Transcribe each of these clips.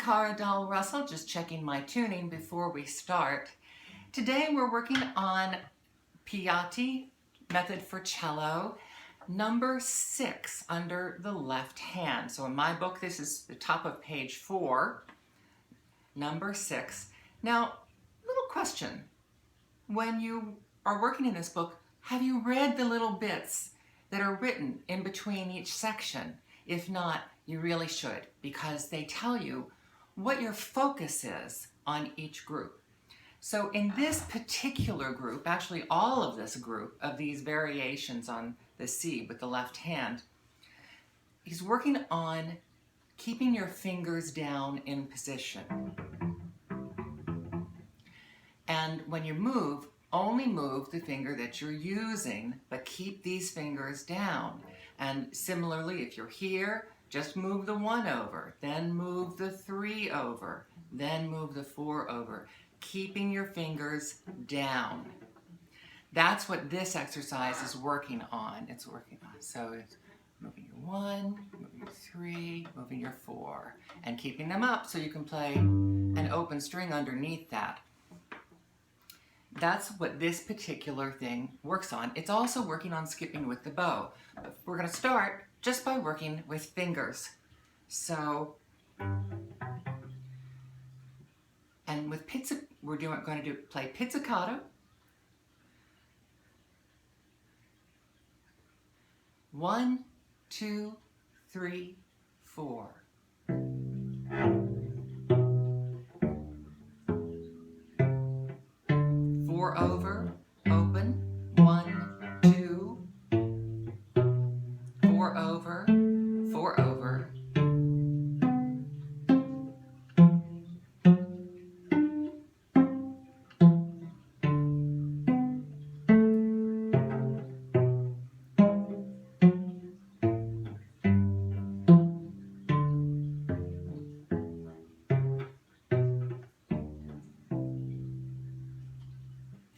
Dahl Russell, just checking my tuning before we start. Today we're working on Piatti Method for Cello, number 6 under the left hand. So in my book, this is the top of page 4, number 6. Now, little question. When you are working in this book, have you read the little bits that are written in between each section? If not, you really should, because they tell you what your focus is on each group. So in this particular group, actually all of this group of these variations on the C with the left hand, he's working on keeping your fingers down in position. And when you move, only move the finger that you're using, but keep these fingers down. And similarly, if you're here, just move the 1 over, then move the 3 over, then move the 4 over, keeping your fingers down. That's what this exercise is working on. So it's moving your 1, moving your 3, moving your 4, and keeping them up so you can play an open string underneath that. That's what this particular thing works on. It's also working on skipping with the bow. But we're going to start just by working with fingers. So, and with we're going to play pizzicato. 1, 2, 3, 4. 4 over, open, 1, 2, 4 over, 4 over.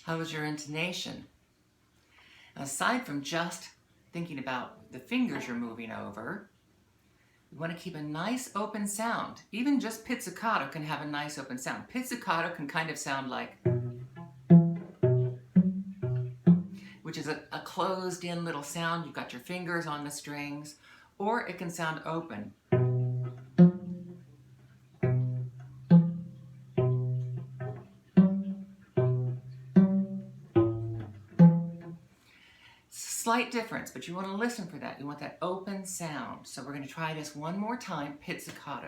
How was your intonation? Aside from just thinking about the fingers you're moving over, you want to keep a nice open sound. Even just pizzicato can have a nice open sound. Pizzicato can kind of sound like, which is a closed in little sound. You've got your fingers on the strings, or it can sound open. Slight difference, but you want to listen for that. You want that open sound. So we're going to try this one more time, pizzicato.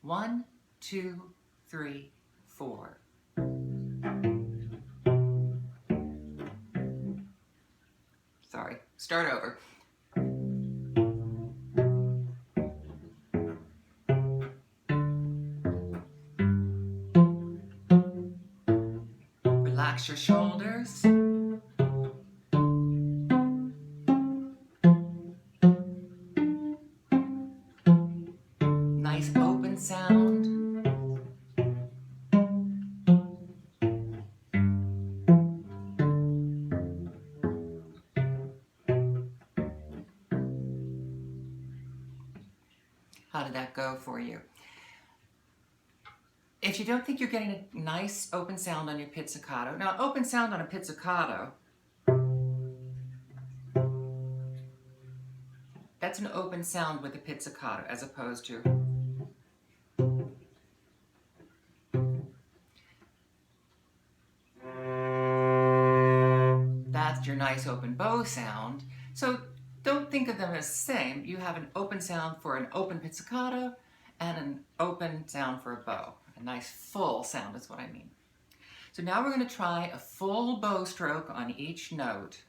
1, 2, 3, 4. Sorry, start over. Relax your shoulders. Nice open sound. How did that go for you? If you don't think you're getting a nice open sound on your pizzicato, now open sound on a pizzicato, that's an open sound with a pizzicato as opposed to that's your nice open bow sound. So don't think of them as the same. You have an open sound for an open pizzicato and an open sound for a bow. A nice full sound is what I mean. So now we're going to try a full bow stroke on each note.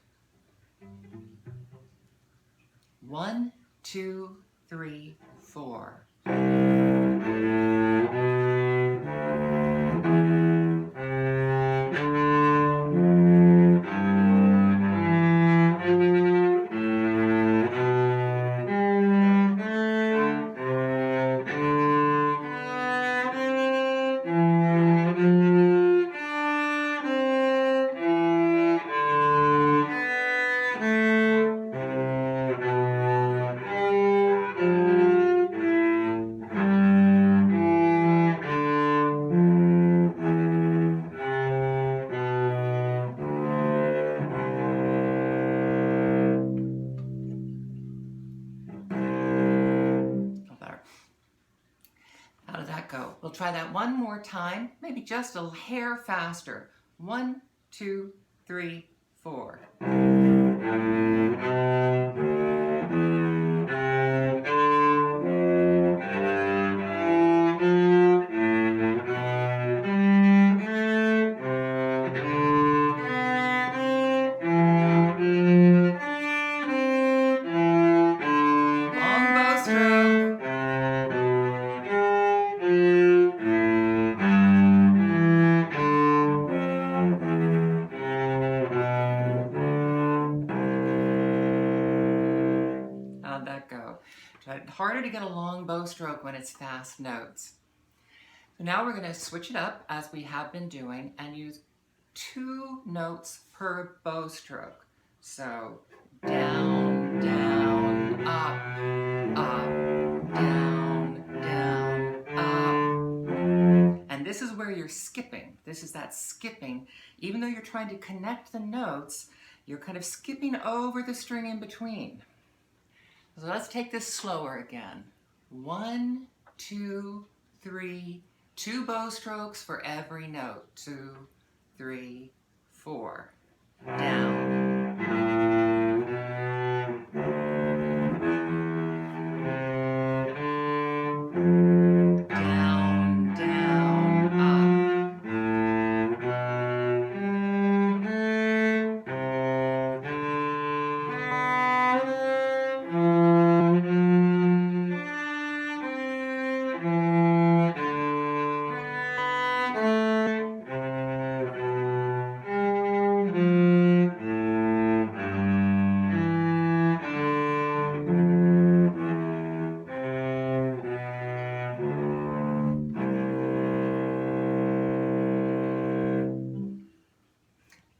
1, 2, 3, 4. We'll try that one more time, maybe just a hair faster. 1, 2, 3, 4. Long bow stroke. How'd that go? It's harder to get a long bow stroke when it's fast notes. So now we're going to switch it up as we have been doing and use 2 notes per bow stroke. So down, down, up, down, down, up. And this is where you're skipping. This is that skipping. Even though you're trying to connect the notes, you're kind of skipping over the string in between. So let's take this slower again. 1, 2, 3, 2 bow strokes for every note. 2, 3, 4. Down. Down, down, up.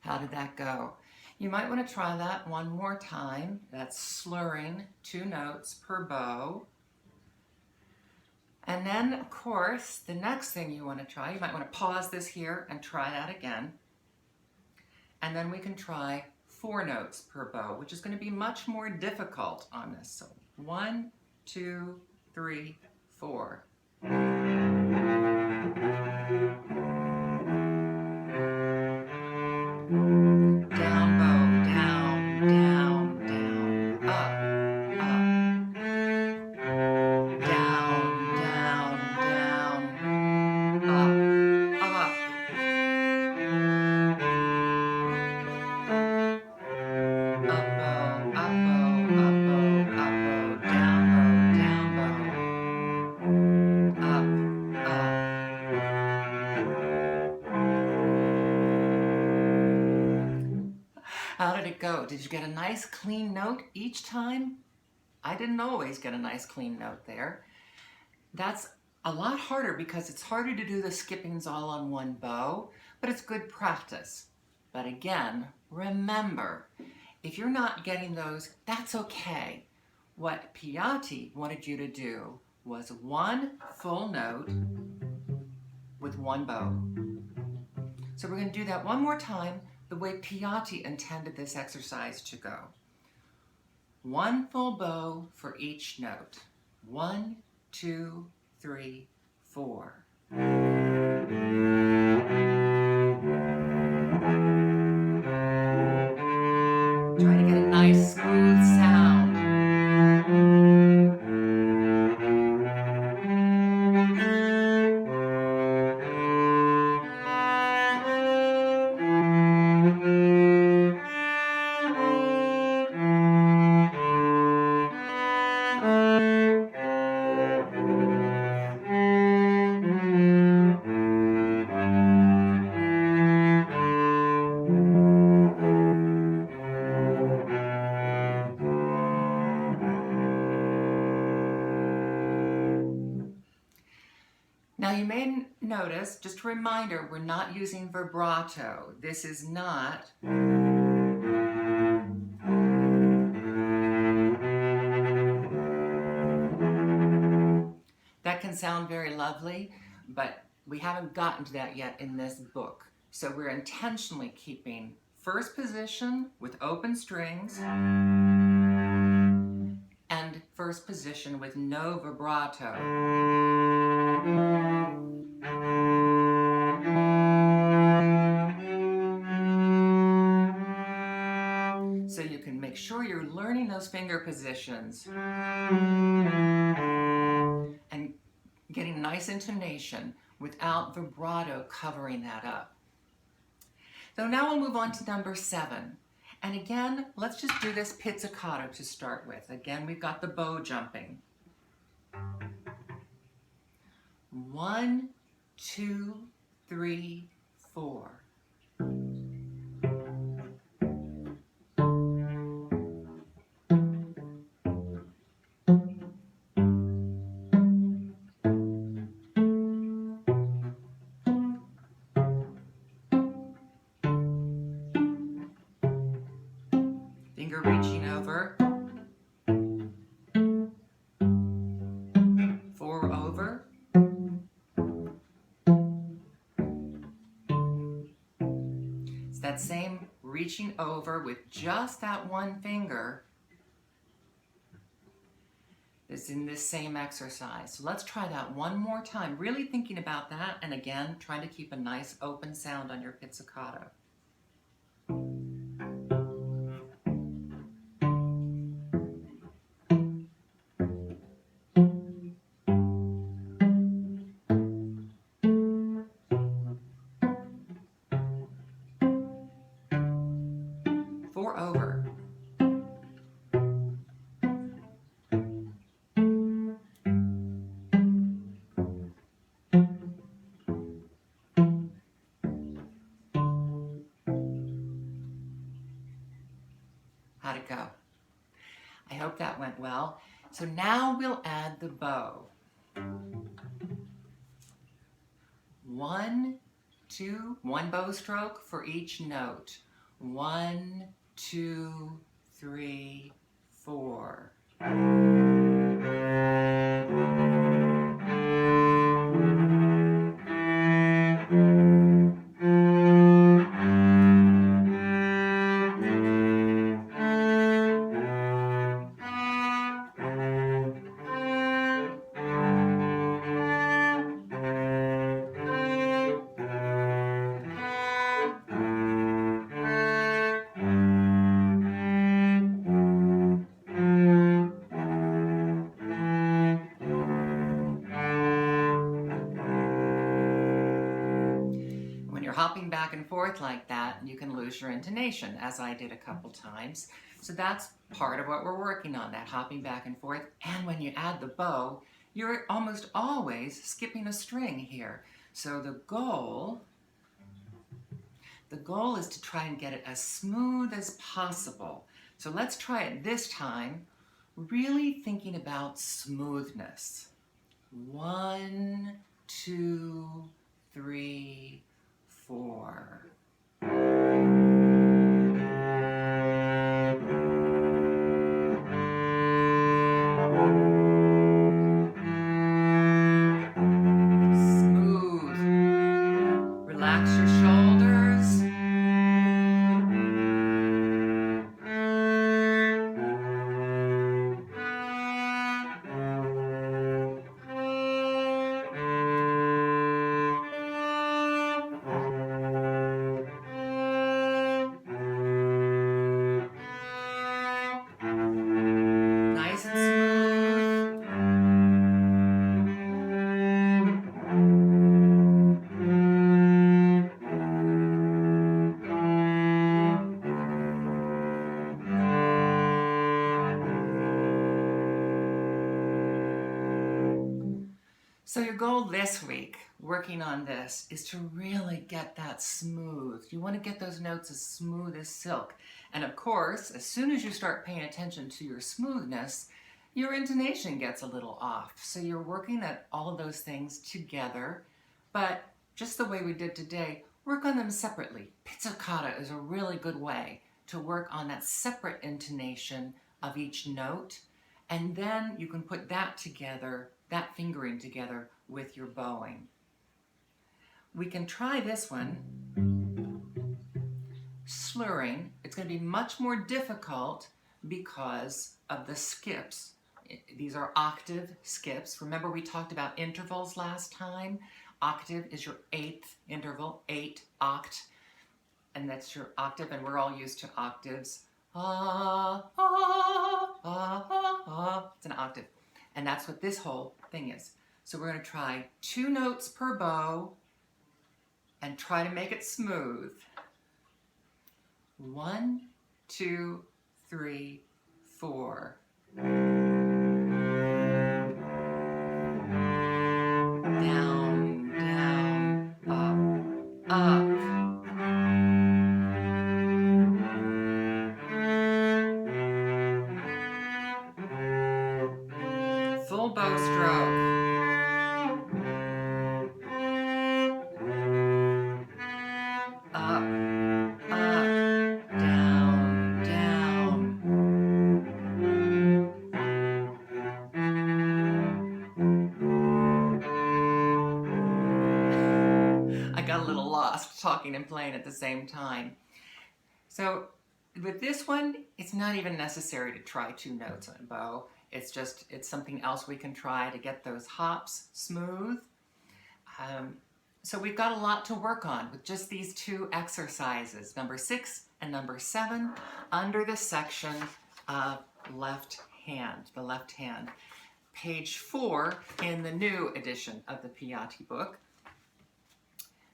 How did that go? You might want to try that one more time. That's slurring 2 notes per bow. And then, of course, the next thing you want to try, you might want to pause this here and try that again. And then we can try 4 notes per bow, which is going to be much more difficult on this. So 1, 2, 3, 4. Down bow, down, down, down, up, up. Down, down, down, up, up. Up bow, up bow, up bow, up bow, down bow, up, up. How did it go? Did you get a nice clean note each time? I didn't always get a nice clean note there. That's a lot harder because it's harder to do the skippings all on one bow, but it's good practice. But again, remember, if you're not getting those, that's okay. What Piatti wanted you to do was 1 full note with 1 bow. So we're going to do that one more time the way Piatti intended this exercise to go. 1 full bow for each note. 1, 2, 3, 4. Try to get a nice smooth sound. Now you may notice, just a reminder, we're not using vibrato. This is not that can sound very lovely, but we haven't gotten to that yet in this book. So we're intentionally keeping first position with open strings and first position with no vibrato. you're learning those finger positions and getting nice intonation without vibrato covering that up. So now we'll move on to number 7. And again, let's just do this pizzicato to start with. Again, we've got the bow jumping. 1, 2, 3, 4. Finger reaching over. 4 over. It's that same reaching over with just that one finger that's in this same exercise. So let's try that one more time, really thinking about that, and again, trying to keep a nice open sound on your pizzicato. Over. How'd it go? I hope that went well. So now we'll add the bow. 1, 2, 1 bow stroke for each note. 1, 2, 3, 4. Hopping back and forth like that, you can lose your intonation, as I did a couple times. So that's part of what we're working on, that hopping back and forth. And when you add the bow, you're almost always skipping a string here. So the goal is to try and get it as smooth as possible. So let's try it this time, really thinking about smoothness. 1, 2, 3, 4. Smooth. Relax your shoulders. Nice and smooth. So your goal this week, working on this, is to really get that smooth. You want to get those notes as smooth as silk. And of course, as soon as you start paying attention to your smoothness, your intonation gets a little off. So you're working at all of those things together, but just the way we did today, work on them separately. Pizzicato is a really good way to work on that separate intonation of each note, and then you can put that together, that fingering together with your bowing. We can try this one, slurring. It's going to be much more difficult because of the skips. These are octave skips. Remember we talked about intervals last time? Octave is your 8th interval, 8 oct, and that's your octave, and we're all used to octaves. It's an octave. And that's what this whole thing is. So we're going to try 2 notes per bow and try to make it smooth. 1, 2, 3, 4. Down, down, up, up. Full bow stroke. Up, up, down, down. I got a little lost talking and playing at the same time. So with this one, it's not even necessary to try 2 notes on a bow. It's something else we can try to get those hops smooth. So we've got a lot to work on with just these 2 exercises, number 6 and number 7, under the section of left hand, the left hand. Page 4 in the new edition of the Piatti book.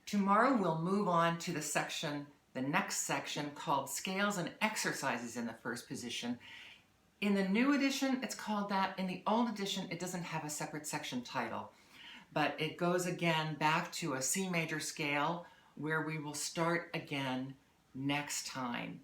Tomorrow we'll move on to the next section called Scales and Exercises in the First Position. In the new edition, it's called that. In the old edition, it doesn't have a separate section title, but it goes again back to a C major scale where we will start again next time.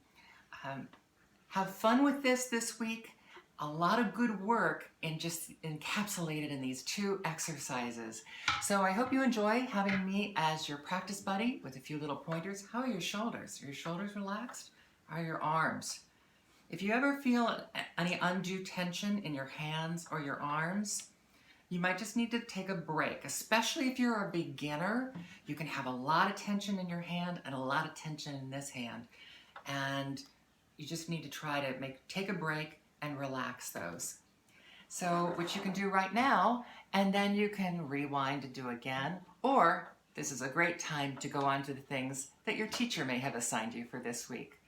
Have fun with this week. A lot of good work just encapsulated in these 2 exercises. So I hope you enjoy having me as your practice buddy with a few little pointers. How are your shoulders? Are your shoulders relaxed? How are your arms? If you ever feel any undue tension in your hands or your arms, you might just need to take a break, especially if you're a beginner. You can have a lot of tension in your hand and a lot of tension in this hand. And you just need to try to take a break and relax those. So, which you can do right now, and then you can rewind to do again, or this is a great time to go on to the things that your teacher may have assigned you for this week.